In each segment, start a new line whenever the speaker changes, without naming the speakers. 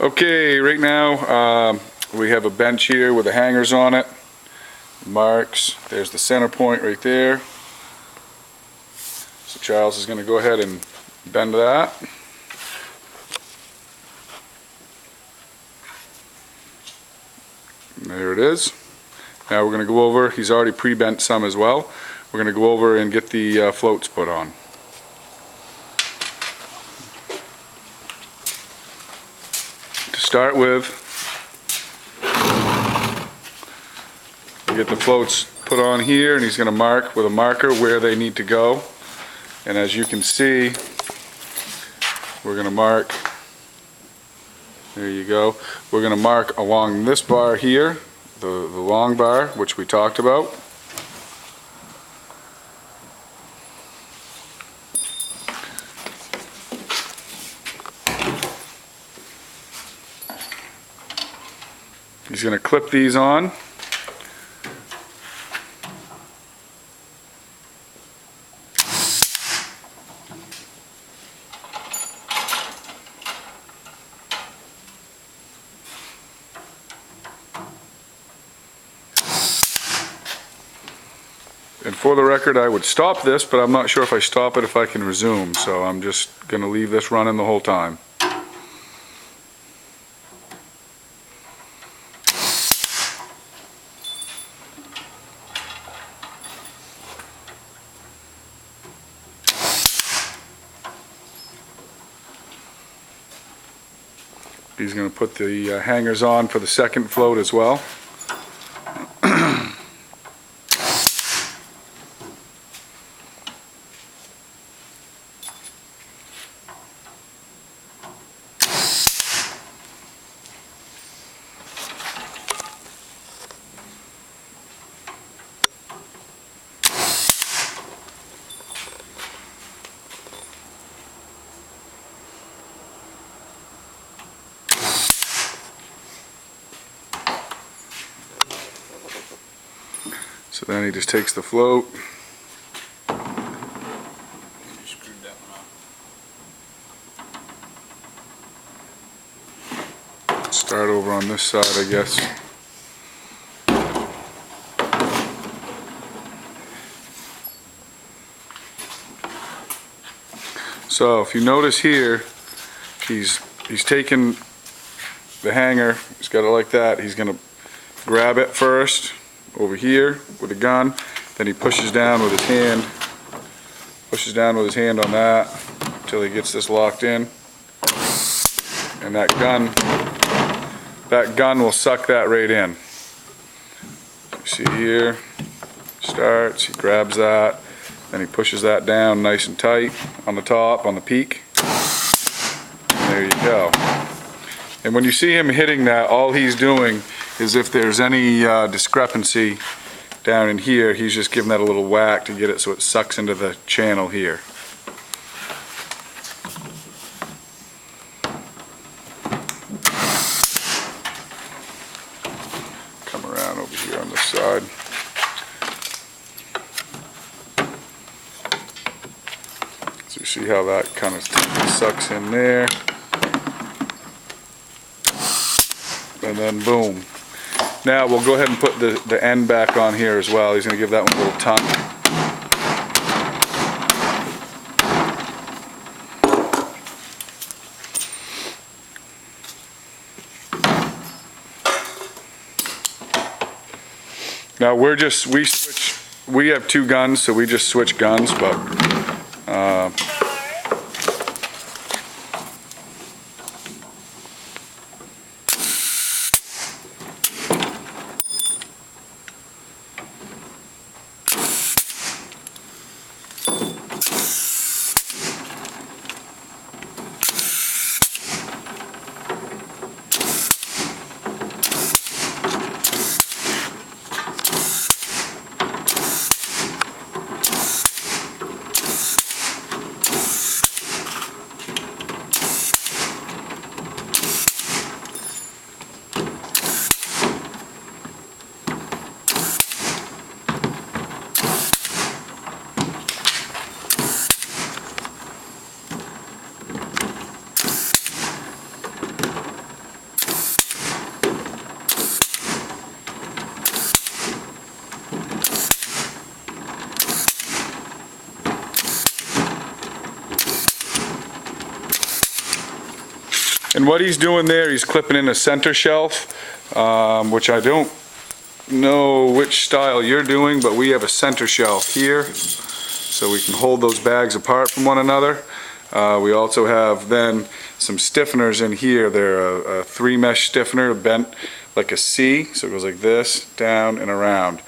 Okay, right now we have a bench here with the hangers on it. Marks. There's the center point right there. So Charles is going to go ahead and bend that. And there it is. Now we're going to go over, he's already pre-bent some as well. We're going to go over and get the floats put on. To start with, we get the floats put on here, and he's going to mark with a marker where they need to go. And as you can see, we're going to mark, there you go, we're going to mark along this bar here, the long bar, which we talked about. He's going to clip these on. And for the record, I would stop this, but I'm not sure if I stop it if I can resume, so I'm just going to leave this running the whole time. He's going to put the hangers on for the second float as well. So then he just takes the float.
Screwed that one off.
Start over on this side, I guess. So if you notice here, he's taken the hanger, he's got it like that, he's going to grab it first over here with a gun, then he pushes down with his hand on that until he gets this locked in, and that gun will suck that right in. You see here, starts, he grabs that, then he pushes that down nice and tight on the top, on the peak, and there you go. And when you see him hitting that, all he's doing is if there's any discrepancy down in here, he's just giving that a little whack to get it so it sucks into the channel here. Come around over here on this side. So you see how that kind of sucks in there. And then boom. Now we'll go ahead and put the end back on here as well. He's going to give that one a little tug. Now we have two guns, so we just switch guns, but And what he's doing there, he's clipping in a center shelf, which I don't know which style you're doing, but we have a center shelf here, so we can hold those bags apart from one another. We also have then some stiffeners in here. They're a 3-mesh stiffener bent like a C, so it goes like this, down and around.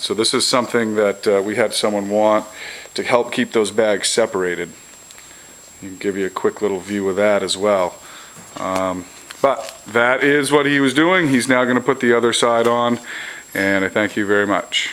So this is something that we had someone want to help keep those bags separated. I can give you a quick little view of that as well. But that is what he was doing. He's now going to put the other side on, and I thank you very much.